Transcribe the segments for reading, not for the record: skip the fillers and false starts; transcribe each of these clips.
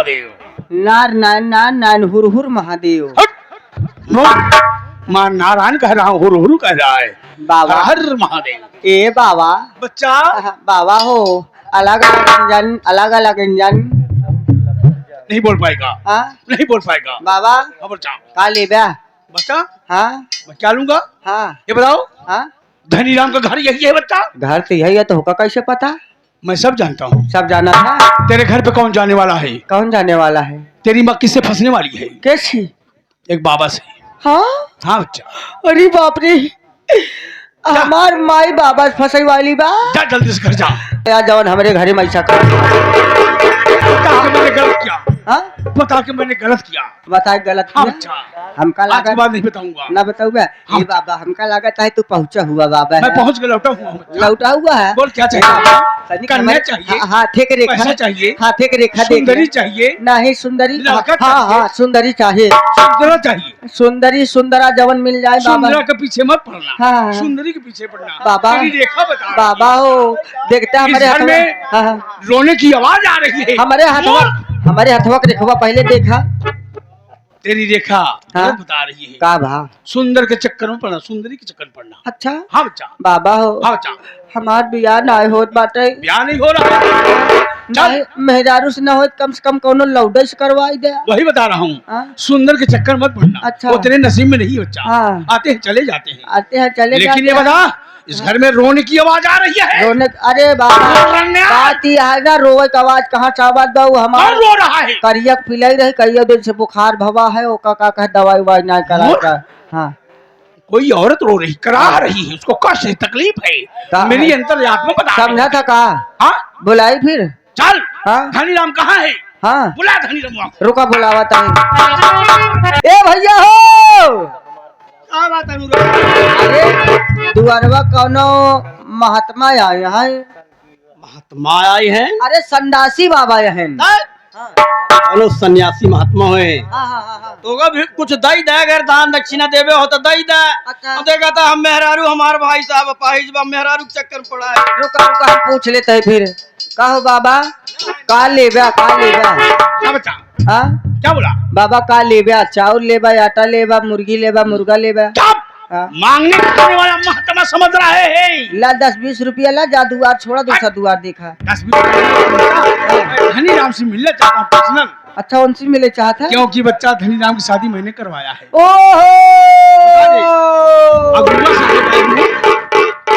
महादेव। नार नान नान नान हुर हुर महादेव। मां नारायण कह रहा हूँ, हुर हुर कह रहा है। बाबा हर हर महादेव। ए बाबा बच्चा बाबा हो, अलग अलग इंजन, अलग अलग इंजन। नहीं बोल पाएगा। हाँ नहीं बोल पाएगा बाबा। हाँ बच्चा। का ले बा? बच्चा हाँ मैं क्या लूंगा? हाँ ये बताओ, हाँ। धनी राम का घर यही है बच्चा? घर तो यही है, तो होगा कैसे पता? मैं सब जानता हूँ। सब जाना था। तेरे घर पे कौन जाने वाला है? कौन जाने वाला है? तेरी माँ किससे फंसने वाली है? कैसी? एक बाबा से। हाँ हाँ बच्चा। अरे बाप रे, हमार माई बाबा फंसई वाली बा। जा जल्दी से घर जा। यार जवन हमारे घरे में ऐसा कर। बता के मैंने गलत किया। हाँ बता के मैंने गलत किया। बताए गलत हाँ किया? बच्चा, हमका आज के लागत बाद नहीं बताऊंगा। ना बताऊ बा। हाँ। ये बाबा हमका लागत है तू पहुंचा हुआ बाबा मैं है। पहुंच के लौटा हूँ बच्चा। लौटा हुआ है। बोल क्या चाहिए? कन्या चाहिए? हाथे के रेखा पैसा चाहिए? हाथे के रेखा देख सुंदरी ले। चाहिए? नहीं सुंदरी। लड़का हाँ चाहिए? हाँ सुंदरी चाहिए। सुंदरा चाहिए? सुंदरी सुंदरा जवन मिल जाए बाबा। सुंदरा के पीछे मत पड़ना। हाँ। सुंदरी के पीछे पड़ना। बाबा तेरी रेखा बता। बाबा हो, देखते हमारे इस घर हाथ में में। हाँ, हाँ। रोने की आवाज आ रही है। हमारे हथवा के रेखवा पहले देखा। तेरी रेखा हाँ? गलत बता रही है। का भा? सुंदर के चक्कर में पड़ना, सुंदरी के चक्कर में पड़ना। अच्छा हाँ बच्चा। बाबा हो, हाँ बच्चा। हमार बियाह ना होत बाटे। ब्याह नहीं हो रहा है। नहीं मेहरारू से ना होत, कम से कम कोनो लौडे से करवाई दे। वही बता रहा हूँ। हाँ? सुंदर के चक्कर मत पड़ना। अच्छा। वो तेरे नसीब में नहीं बच्चा। हाँ। आते हैं चले जाते हैं। आते हैं चले लेकिन ये जाते हैं। बता, इस घर में रोने की आवाज आ रही है। रोने? अरे बाबा रोने? बात ही है ना, रोवे का आवाज कहाँ चावत बा? कौन हमार रो रहा है? करिया पिलाई रही, करिया दिन से बुखार भवा है, ओ का कह दवाई वाई ना करा। हाँ कोई औरत रो रही, करा रही है, उसको कष्ट है, तकलीफ का है। मेरी है? अंतर्यात्मा बता रही समझा है। था का? हाँ? बुलाई फिर। चल। हाँ? धनी राम कहाँ है? हाँ बुला धनी राम को। रुका बुलावा था। ए भैया हो, क्या बात है अनुराग? अरे दुआरवा कौनो महात्मा आए हैं। महात्मा आए हैं? अरे संदासी बाबा हैं। चलो सन्यासी महात्मा हुए हाँ। तो भी कुछ दई दे, अगर दान दक्षिणा देवे हो तो दई दे। अच्छा। तो देखा था हम मेहरारू, हमारे भाई साहब अपाहिज बा, मेहरारू के चक्कर पड़ा है। रुका हम पूछ लेते हैं फिर। कहो बाबा का लेबा? का लेबा? क्या बच्चा? हाँ क्या बोला? बाबा का लेबा? चाउर लेबा, आटा लेबा, मुर्गी लेबा, मुर्गा लेबा? चुप! हाँ? मांगने करने वाला महात्मा समझ रहा है। ला 10-20 रुपया ला, जा दुआर छोड़ा, दूसरा दुआर देखा। 10-20 धनी राम से मिलना चाहता हूँ पर्सनल। अच्छा उनसे मिले चाहता है? क्योंकि बच्चा धनी राम की शादी मैंने करवाया है।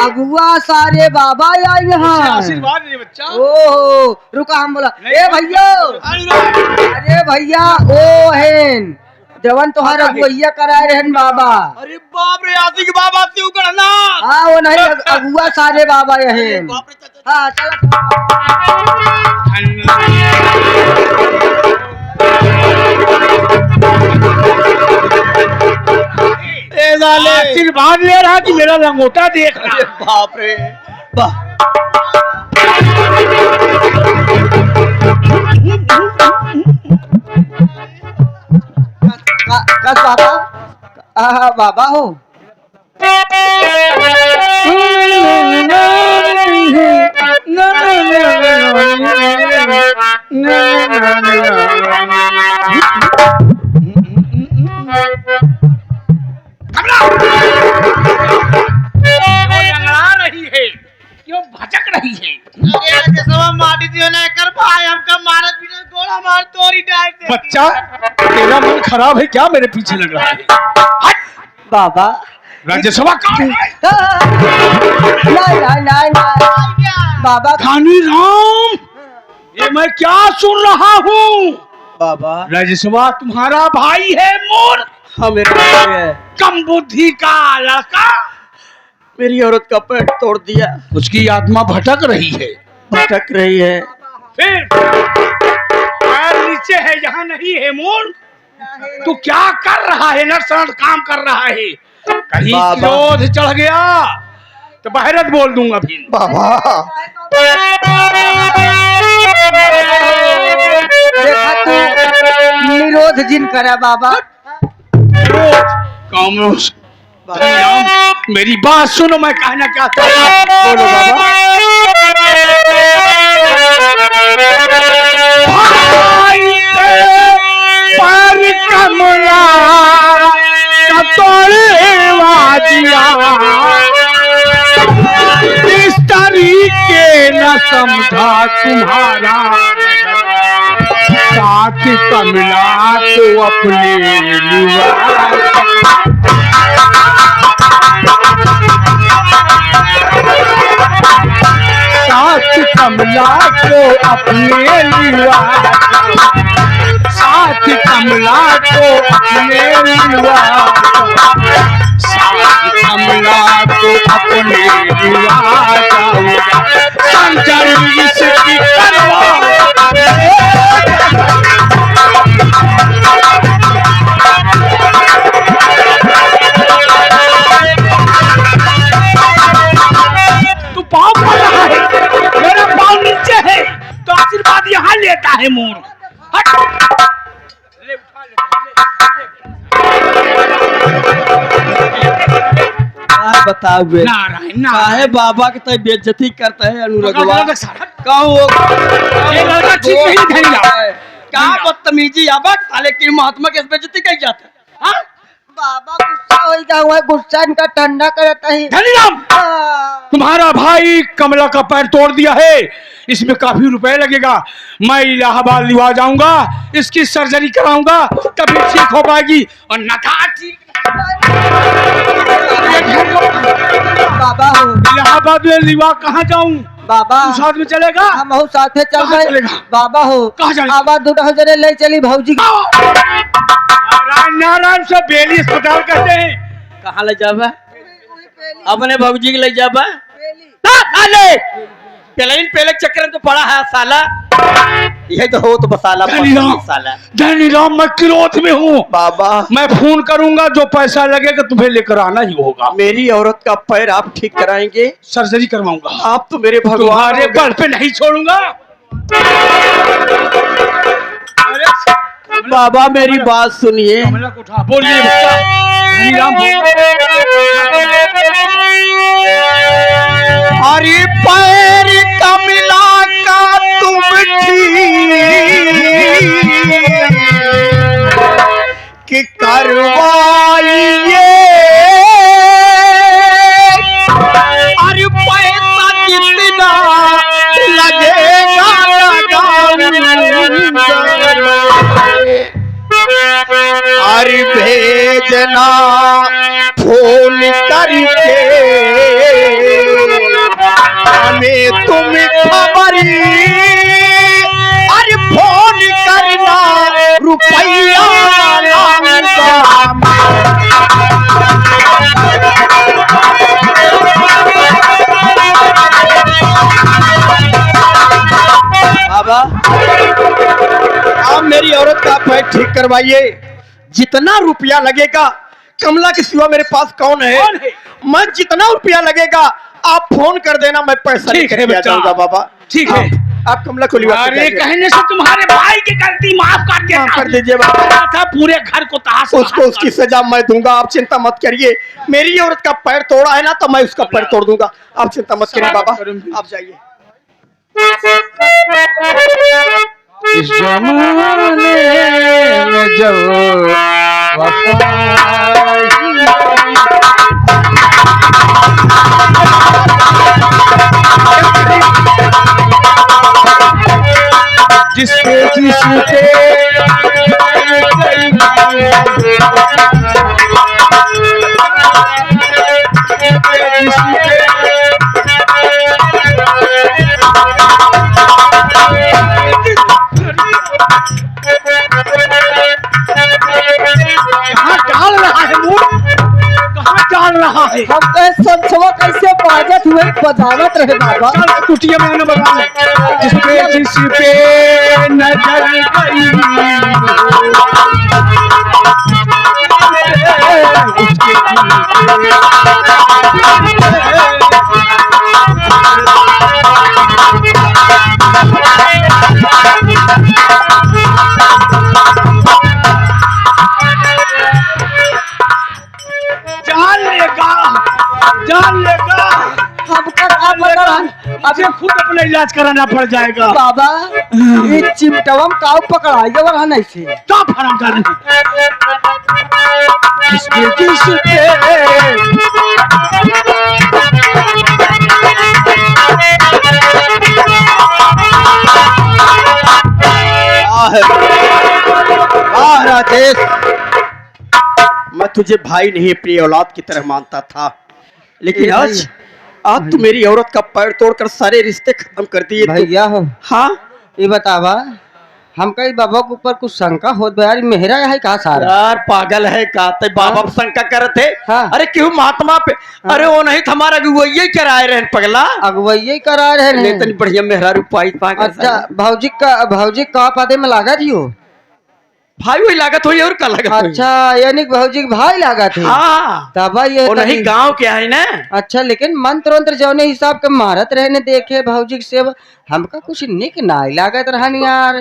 अगुआ सारे बाबा आए यहाँ। आशीर्वाद दे बच्चा। ओहो रुका हम बोला। ए भैया, अरे भैया ओ हेन जवन तोहार अगुआ कराए रहन बाबा। अरे बाप रे, आशिक बाबा त्यों करना। हाँ वो नहीं, अगुआ सारे बाबा हेन। बाप रे, चल। हाँ चला। आशीर्वाद ले रहा कि मेरा लंगोटा देख रहा? बाप रे वाह। कस बाबा? बाबा हो। रही है, क्यों भटक रही है? अरे सब माटी दियो ना कर भाई, हमका मारत भी ना, गोला मार तोरी डाल दे। बच्चा तेरा मन खराब है क्या? मेरे पीछे लग रहा है। बाबा राज्यसभा कौन है? नहीं बाबा। धनी राम, ये मैं क्या सुन रहा हूँ? बाबा राज्यसभा तुम्हारा भाई है मूर्ख, हमें है। कम बुद्धि का लड़का। मेरी औरत का पेट तोड़ दिया, उसकी आत्मा भटक रही है। भटक रही है। फिर पैर नीचे है, यहाँ नहीं है मूर्ख। तू क्या कर रहा है? नरसरण काम कर रहा है। कहीं क्रोध चढ़ गया तो बहरत बोल दूंगा फिर। बाबा देखा तू निरोध जिन करा बाबा। कामोश मेरी बात सुनो, मैं कहना चाहता हूँ। बोलो बाबा। भाई तुम्हारा साथ कमला को अपने साथ कमला को अपने लिवा साथ कमला को अपने लिवा साथ कमला को अपने लिवा जाऊंगा संजय इसकी करवा पाँव पड़ रहा है, मेरा पाँव नीचे है तो आशीर्वाद यहाँ लेता है मोर। हट ले उठा ले बताओ बे नारायण काहे बाबा के तय बेइज्जती करता है अनुरगवा कहूँ ये लड़का ठीक नहीं धैर्य क्या बदतमीजी आबा साले की महात्मा के बेइज्जती कही जाता है। हाँ बाबा गुस्सा हो गया हुआ गुस्सा इनका ठंडा करता है। धनीराम तुम्हारा भाई कमला का पैर तोड़ दिया है, इसमें काफी रुपए लगेगा। मैं इलाहाबाद लिवा जाऊंगा, इसकी सर्जरी कराऊंगा तभी ठीक हो पाएगी और नथा ठीक। बाबा हो इलाहाबाद में लिवा कहाँ जाऊं बाबा साथ में चलेगा हम बहुत साथे चल कहाँ रहे चलेगा? बाबा हो कहाँ चलेगा? आवाज दूर हो जरे ले चली भौजी नारायण नारायण से बेली अस्पताल कहते हैं। कहाँ ले जाबा अपने भौजी के ले जाबा पहले चक्कर तो पड़ा है साला यही तो हो तो बसाला साला धनीराम मैं क्रोध में हूँ बाबा मैं फोन करूंगा जो पैसा लगेगा तुम्हें लेकर आना ही होगा। मेरी औरत का पैर आप ठीक कराएंगे सर्जरी करवाऊंगा। आप तो मेरे भगवान तुम्हारे बल पे नहीं छोड़ूंगा। बाबा मेरी बात सुनिए कमला को उठा बोलिए धनीराम अरे पैर कमला का तुम कि करवाइए अरे पैसा जितना लगेगा अरे भेजना फोन करके हमें तुम खबरी अरे फोन करना रुपया बाबा आप मेरी औरत का पैर ठीक करवाइए जितना रुपया लगेगा कमला के सिवा मेरे पास कौन है मैं जितना रुपया लगेगा आप फोन कर देना मैं पैसा लेकर आ जाऊंगा बाबा ठीक है आप कमला को लिवा अरे कहने से तुम्हारे भाई की गलती माफ कर दीजिए बाबा था पूरे घर को तहस उसको उसकी सजा मैं दूंगा आप चिंता मत करिए मेरी औरत का पैर तोड़ा है ना तो मैं उसका पैर तोड़ दूंगा आप चिंता मत करिए बाबा आप जाइए। इस जमाने में जब जिसके रहा है हम कहे संसवा कैसे बाजत हुए बजावत रहे बाबा चल कुटिया में न बजा जिस पे नजर गई जान लेगा अभी खुद अपना इलाज कराना पड़ जाएगा बाबा ये चिमटवा में काऊ पकड़ाइए वरना नहीं से क्या फरम कर किसके है। वाह राजेश, मैं तुझे भाई नहीं अपनी औलाद की तरह मानता था, लेकिन आज तू मेरी औरत का पैर तोड़कर सारे रिश्ते खत्म कर दिए। भैया हो, हाँ ये बतावा हम कई बाबा के ऊपर कुछ शंका होत यार, मेहरा है कहा सारा यार पागल है का ते बाबा हाँ? शंका करते थे। हाँ। अरे क्यों महात्मा पे अरे वो नहीं हमारा यही कराए रहे पगला। अगुवैये करा रहे नहीं हैं। तनी बढ़िया मेहरा रुपाई पागल। अच्छा भौजी का पादे में लागा थी हो? भाई वही लागत हुई और का लागत हुई? अच्छा यानी कि भौजी के भाई लागा थे। हाँ तब ये वो नहीं गांव के है ना। अच्छा, लेकिन मंत्र वंत्र जौने हिसाब के मारत रहने देखे भौजी से हमका कुछ निक ना लागत रहन यार।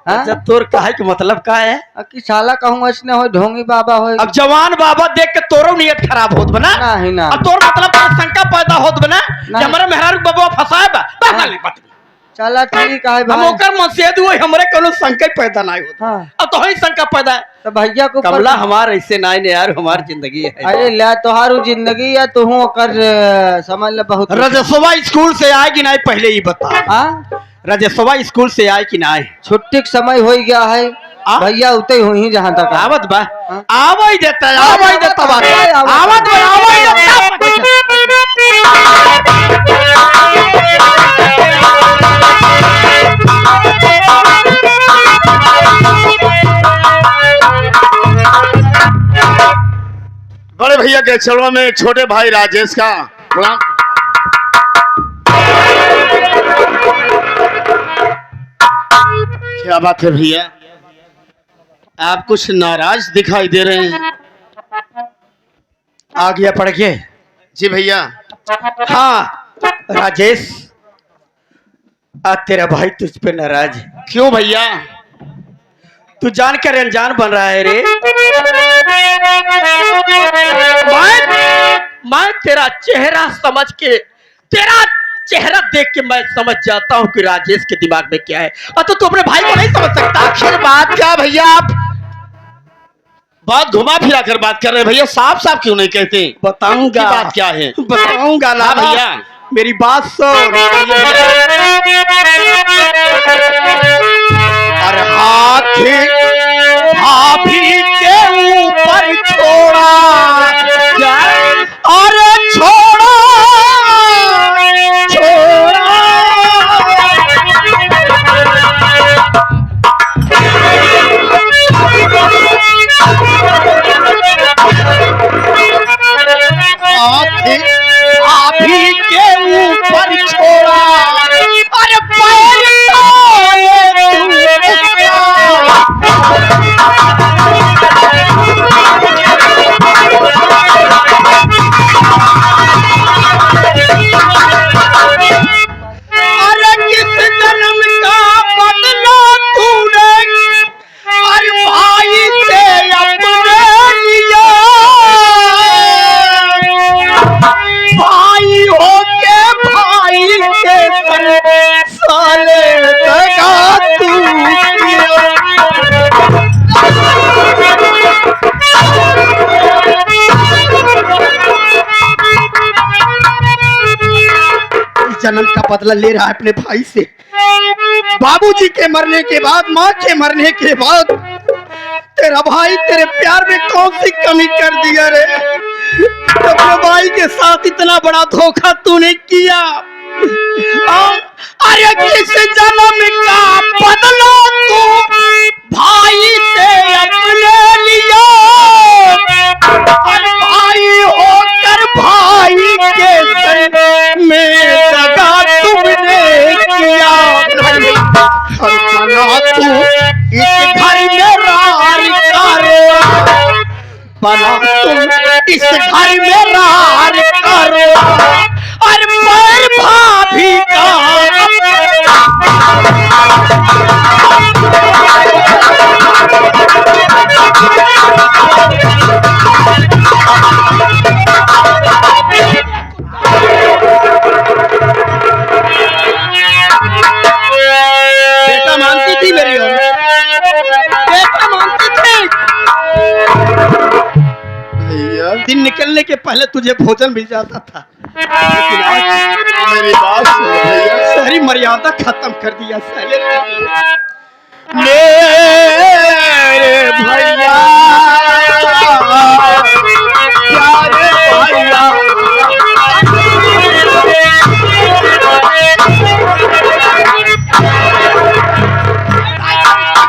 हाँ? जब तोर कहे के मतलब का है कि साला कहूँ ऐसा हो ढोंगी बाबा हो। अब जवान बाबा देख के तोरो नियत खराब होत बना। नहीं ना अब तोर मतलब का शंका पैदा होत बना कि हमारे मेहरारू बाबा फसाए बा पागल नहीं बात। चला ठीक है हम भाई। ओकर मन से दुई हमरे कोनो शंका पैदा नहीं होत। हाँ। अब तो ही शंका पैदा है। तो भैया को कमला हमार ऐसे ना ने यार, हमार जिंदगी है। अरे ला तोहारू जिंदगी या तू कर समझ ले बहुत। रजसवा स्कूल से आए कि नहीं पहले ही बता। हाँ रजसवा स्कूल से आए कि नहीं? छुट्टी का समय हो गया है भैया, उते हुई जहाँ तक आवत बा हाँ? आवई देता बात आवत बा आवई बड़े भैया के चरणों में छोटे भाई राजेश का प्रणाम। क्या बात है भैया, आप कुछ नाराज दिखाई दे रहे हैं। आ गया पढ़ के। जी भैया। हाँ राजेश, आज तेरा भाई तुझ पे नाराज है। क्यों भैया? तू जानकर अनजान बन रहा है रे। मैं तेरा चेहरा समझ के, तेरा चेहरा देख के मैं समझ जाता हूँ कि राजेश के दिमाग में क्या है। तो तू अपने भाई को नहीं समझ सकता। आखिर बात क्या भैया? आप बात घुमा फिरा कर बात कर रहे हैं भैया, साफ साफ क्यों नहीं कहते? बताऊंगा बात क्या है? बताऊंगा ना हाँ भैया। मेरी बात सुन। और हाथी भाभी के ऊपर छोड़ा और छोड़ा हाथी भाभी के ऊपर छोड़ा अरे पैर अरे किस जन्म का बदला तूने अरे भाई से अपने लिया। भाई हो के भाई के साले दगा तू जन्म का बदला ले रहा है अपने भाई से। बाबूजी के मरने के बाद, माँ के मरने के बाद तेरा भाई तेरे प्यार में कौन सी कमी कर दिया रे? अपने भाई के साथ इतना बड़ा धोखा तूने किया। अरे किस जन्म का बदला तू भाई से अपने लिया। अरे भाई होकर भाई के संग में दगा तुमने किया। हर बना तू इस घर में रार करो, बना तुम इस घर में रार करो और पैर भाभी का बेटा मानती थी मेरी और बेटा मानती थी। भैया दिन निकलने के पहले तुझे भोजन मिल जाता था, लेकिन आज मेरी बात सुनो भैया। सारी मर्यादा खत्म कर दिया साले। मेरे भैया प्यारे भैया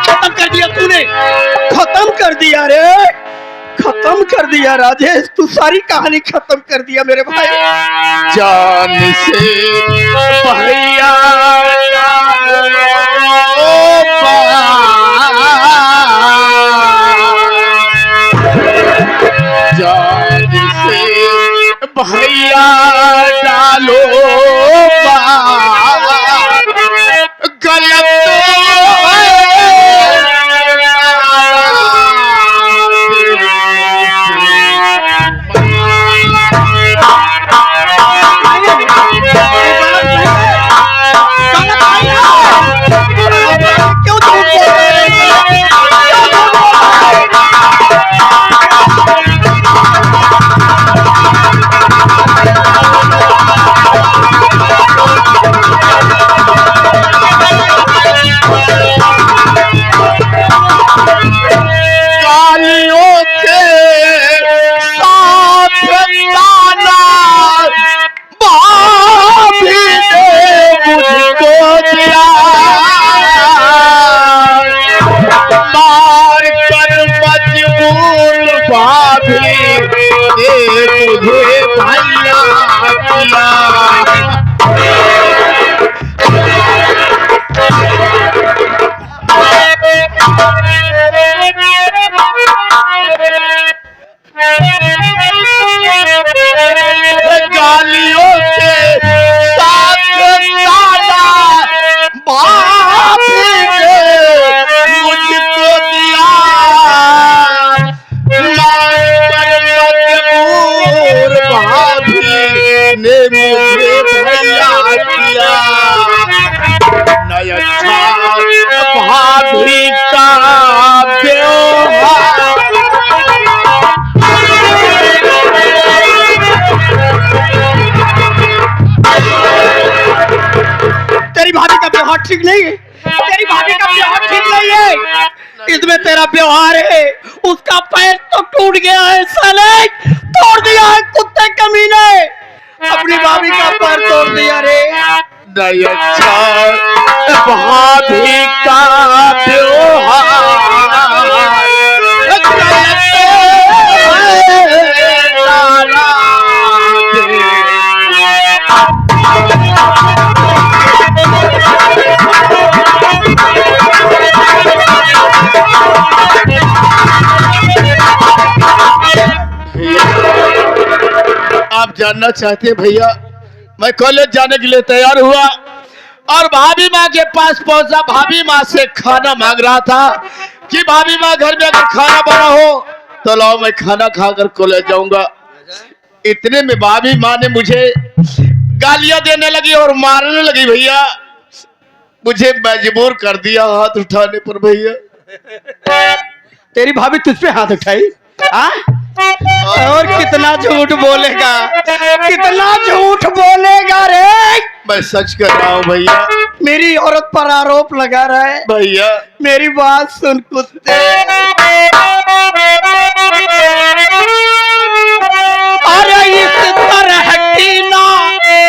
खत्म कर दिया तूने, खत्म कर दिया रे, खत्म कर दिया राजेश, तू सारी कहानी खत्म कर दिया मेरे भाई। जान से भैया जान से भैया डालो गलत क्यों झूठ बोल रहे कालियों के साथ लाना भाभी ने मुझको दिया मार कर मजबूर भाभी ने मुझे भैया किया गालियों के साथ लाना भाभी ने मुझको दिया मार मजबूर भाभी ने मुझे भैया किया नहीं अच्छा भाभी का व्यवहार तेरी भाभी का व्यवहार ठीक नहीं है, तेरी भाभी का व्यवहार ठीक नहीं है, इसमें तेरा व्यवहार है, उसका पैर तो टूट गया है साले, तोड़ दिया है कुत्ते कमीने, अपनी भाभी का पैर तोड़ दिया रे। नहीं अच्छा भाभी का व्यवहार आप जानना चाहते हैं भैया, मैं कॉलेज जाने के लिए तैयार हुआ और भाभी माँ के पास पहुंचा। भाभी माँ से खाना मांग रहा था कि भाभी माँ घर में अगर खाना बना हो तो लाओ मैं खाना खाकर कॉलेज जाऊंगा। इतने में भाभी माँ ने मुझे गालियां देने लगी और मारने लगी भैया, मुझे मजबूर कर दिया हाथ उठाने पर भैया। तेरी भाभी तुझ पे हाथ उठाई हाँ? और कितना झूठ बोलेगा, कितना झूठ बोलेगा रे। मैं सच कर रहा हूँ भैया। मेरी औरत पर आरोप लगा रहा है भैया मेरी बात सुन कुत्ते, अरे इस तरह की ना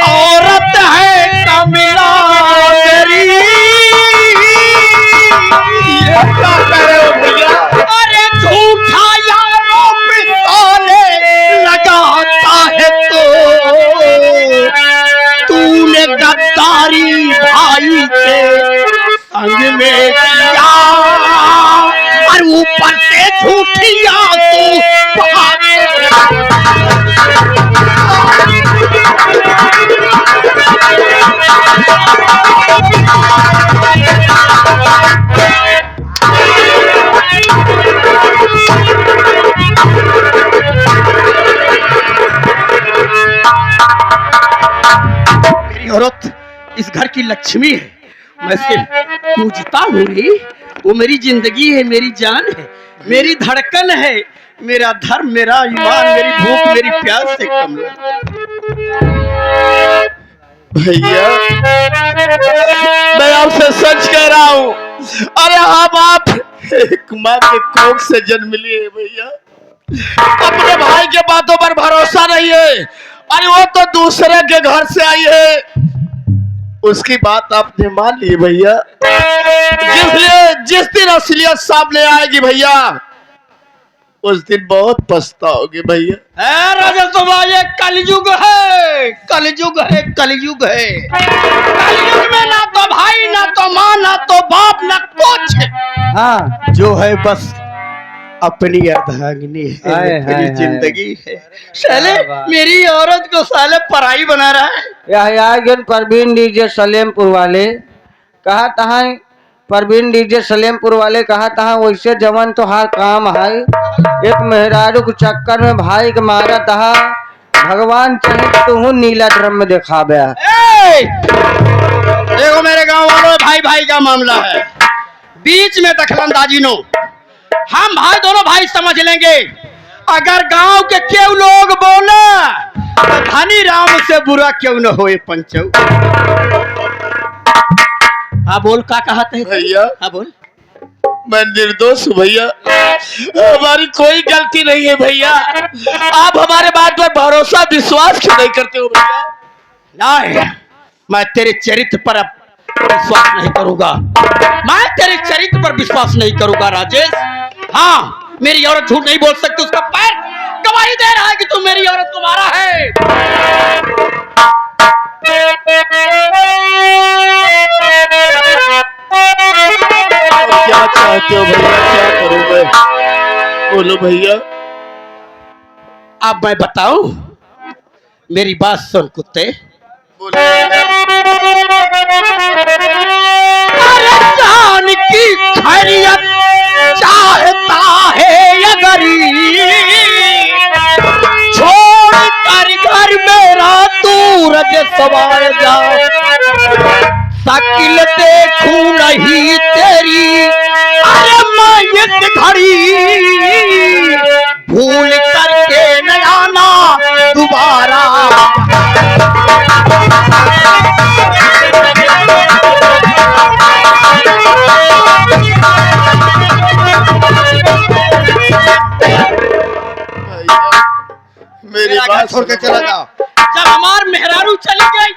औरत है कमिला तेरी, ये क्या कर रहे हो भैया। अरे झूठा यारों पिस्तौले लगाता है तो तूने गद्दारी भाई के संग में किया और ऊपर से झूठिया तू मेरी औरत इस घर की लक्ष्मी है, मैं इसे पूजता हूँ, वो मेरी जिंदगी है, मेरी जान है, मेरी धड़कन है, मेरा धर्म, मेरा ईमान, मेरी भूख, मेरी प्यास से कम भैया मैं आपसे सच कह रहा हूँ, अरे हम आप एक माँ के कोख से जन्म लिए भैया, अपने भाई के बातों पर भरोसा नहीं है। अरे वो तो दूसरे के घर से आई है, उसकी बात आपने मान ली भैया। जिस दिन असलियत सामने आएगी भैया, उस दिन बहुत पछताओगे भैया। राजा सभा, ये कलयुग है, कलयुग है, कलयुग है। कलयुग में ना तो भाई, ना तो माँ, ना तो बाप, ना कुछ। हाँ, जो है बस अपनी अर्धांगिनी है, हाय, मेरी हाय, जिंदगी है। साले क्या बात। मेरी औरत को साले पराई बना रहा है। यह परवीन डीजे सलेमपुर वाले कहा तहा, परवीन डीजे सलेमपुर वाले कहा तहा, वैसे जवन तो हर काम है, एक मेहरारू के चक्कर में भाई के मारा तहा, भगवान चाहे तू नीला ड्रम में देखा गया। देखो मेरे गांव वालों, भाई भाई का मामला है, बीच में दखलंदाजी नो। हम भाई दोनों भाई समझ लेंगे। अगर गांव के क्यों लोग बोला तो धनी राम से बुरा क्यों न होए पंचौ। हाँ बोल, क्या कहते हैं भैया हाँ बोल। मैं निर्दोष हूँ भैया, हमारी कोई गलती नहीं है भैया। आप हमारे बात पर भरोसा विश्वास क्यों नहीं करते हो भैया? नहीं, मैं तेरे चरित्र पर अब विश्वास नहीं करूंगा, मैं तेरे चरित्र पर विश्वास नहीं करूंगा राजेश। हाँ, मेरी औरत झूठ नहीं बोल सकती, उसका पैर गवाही दे रहा है कि तू मेरी औरत को मारा है। क्या चाहते हो भैया, क्या करूं मैं? बोलो भैया। अब मैं बताऊं, मेरी बात सुन कुत्ते। बोलो भैया। अरे जान की खैरियत चाहता है ये गरीब, छोड़ कर घर मेरा दूर सवार जा, शक्ल देखूं नहीं तेरी, अरे मैं इस घड़ी भूल करके न आना दोबारा। मेरी बात छोड़ के चला जाओ। जब हमार मेहरारू चली गई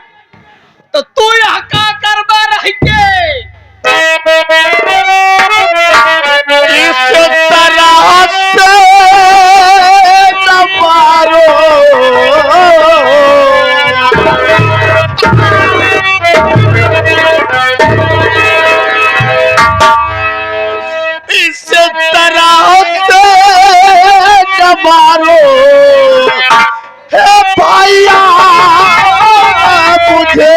तो तू यहाँ का करवा रही के? इस तरह से मारो, इस तरह से मारो हे भैया, मुझे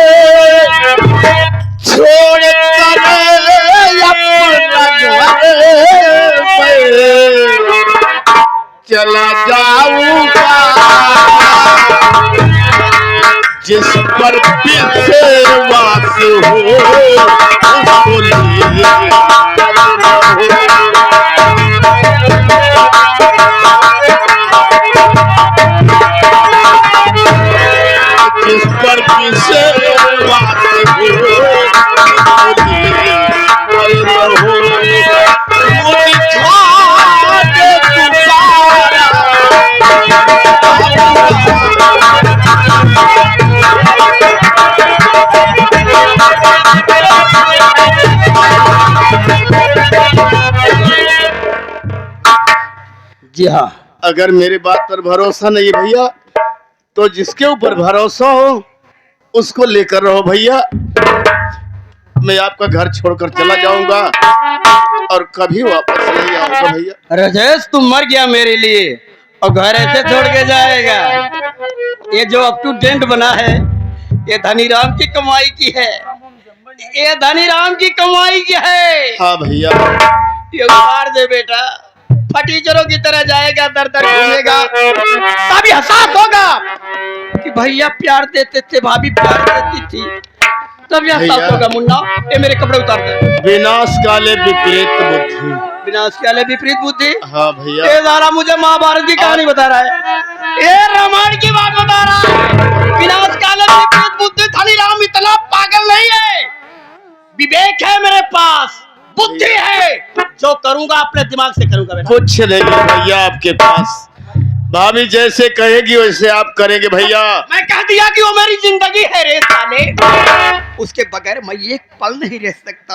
छोड़ कर अपना घर में चला जाऊंगा, जिस पर विश्वास हो उसको लिए जिस पर विश्वास जी हाँ, अगर मेरी बात पर भरोसा नहीं भैया, तो जिसके ऊपर भरोसा हो उसको लेकर रहो भैया। मैं आपका घर छोड़कर चला जाऊंगा और कभी वापस नहीं आऊंगा भैया। राजेश तुम मर गया मेरे लिए और घर ऐसे छोड़ के जाएगा? ये जो अप टू डेट बना है ये धनीराम की कमाई की है, ये धनीराम की कमाई की है। हाँ भैया, ये उतार दे बेटा, फटीचरों की तरह जाएगा, दर दर घूमेगा, तभी एहसास होगा कि भैया प्यार देते थे, भाभी प्यार देती थी, तभी एहसास होगा। मुन्ना ये मेरे कपड़े उतार दे। विनाश काले विपरीत बुद्धि। विनाश काले विपरीत बुद्धि? हाँ भैया। ये सारा मुझे महाभारत की कहानी बता रहा है, ये रामायण की बात बता रहा है। विनाश काले विपरीत बुद्धि, धनीराम इतना पागल नहीं है, विवेक है मेरे पास। बुद्धि है, जो करूंगा अपने दिमाग से करूंगा बेटा। कुछ नहीं है भैया आपके पास। भाभी जैसे कहेगी वैसे आप करेंगे भैया। मैं कह दिया कि वो मेरी जिंदगी है रे साले, उसके बगैर मैं एक पल नहीं रह सकता।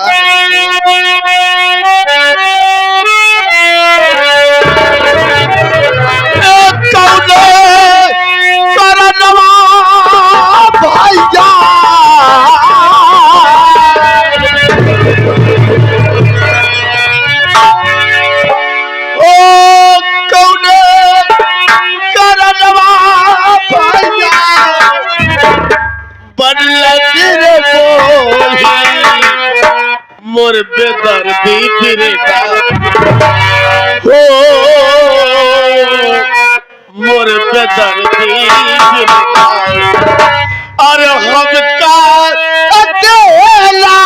मोर बेदर्दी फिरेगा हो, मोर बेदर्दी फिरेगा। अरे हमका अकेला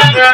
घर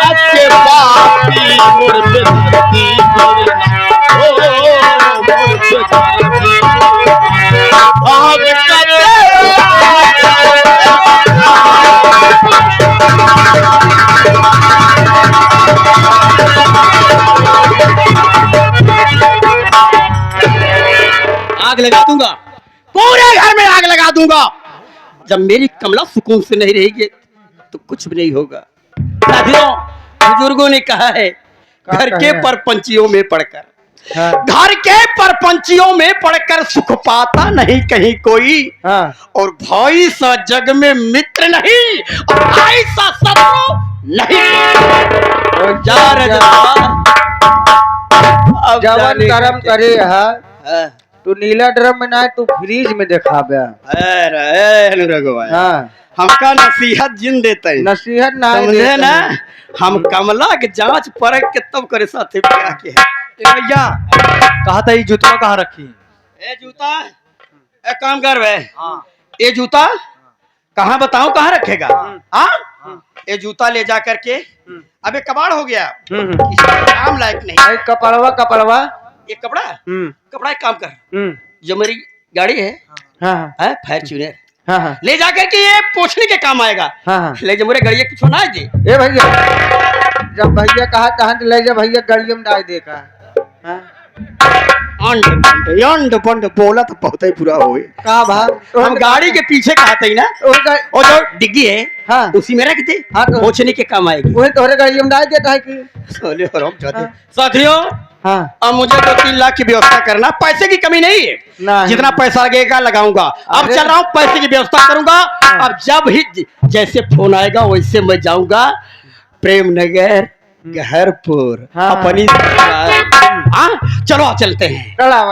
से निकाल। आग लगा दूंगा, पूरे घर में आग लगा दूंगा। जब मेरी कमला सुकून से नहीं रहेगी तो कुछ भी नहीं होगा। साथियों, बुजुर्गों ने कहा है घर के परपंचियों में पढ़कर, घर के परपंचियों में पढ़कर सुख पाता नहीं कहीं कोई। और भाई सा जग में मित्र नहीं और भाई सा शत्रु नहीं। और जा रजवा जवन कर्म करे है तू नीला ड्रम में ना तू फ्रीज में देखा बे। हाँ, हमका नसीहत जिन देते हैं, नसीहत ना समझे ना। हम कमला के जांच परख के तब करे साथे ब्याह के है। भैया कहा था ये जूता कहाँ रखी? ए जूता, एक काम कर बे, ये जूता कहाँ बताऊं कहाँ रखेगा? हाँ, ये जूता ले जा करके, अबे कबाड़ हो गया, काम लायक नहीं। कपड़वा कपड़वा ये कपड़ा कपड़ा, एक काम कर, जो मेरी गाड़ी है फॉर्च्यूनर, ले जा करके ये पोछने के काम आएगा। ले जा मेरे गाड़ी कुछ ना दे। ए भैया, जब भैया कहा तहन ले जा भैया गाड़ी में डाल देगा। अंड बंड बोला तो बहुत ही पूरा होए का भाव हम गाड़ी के पीछे कहते ही ना, और जो डिग्गी है हाँ, उसी में रख दे, हाँ, तो पोछने के काम आएगी। वही तोहरे गाड़ी में डाल देता है कि साथियों, हाँ, अब मुझे 2-3 लाख की व्यवस्था करना, पैसे की कमी नहीं है, जितना पैसा लगेगा लगाऊंगा। अब चल रहा हूँ, पैसे की व्यवस्था करूंगा। अब जब ही जैसे फोन आएगा वैसे मैं जाऊंगा, प्रेम नगर गहरपुर हाँ। अपनी हाँ चलो चलते हैं चला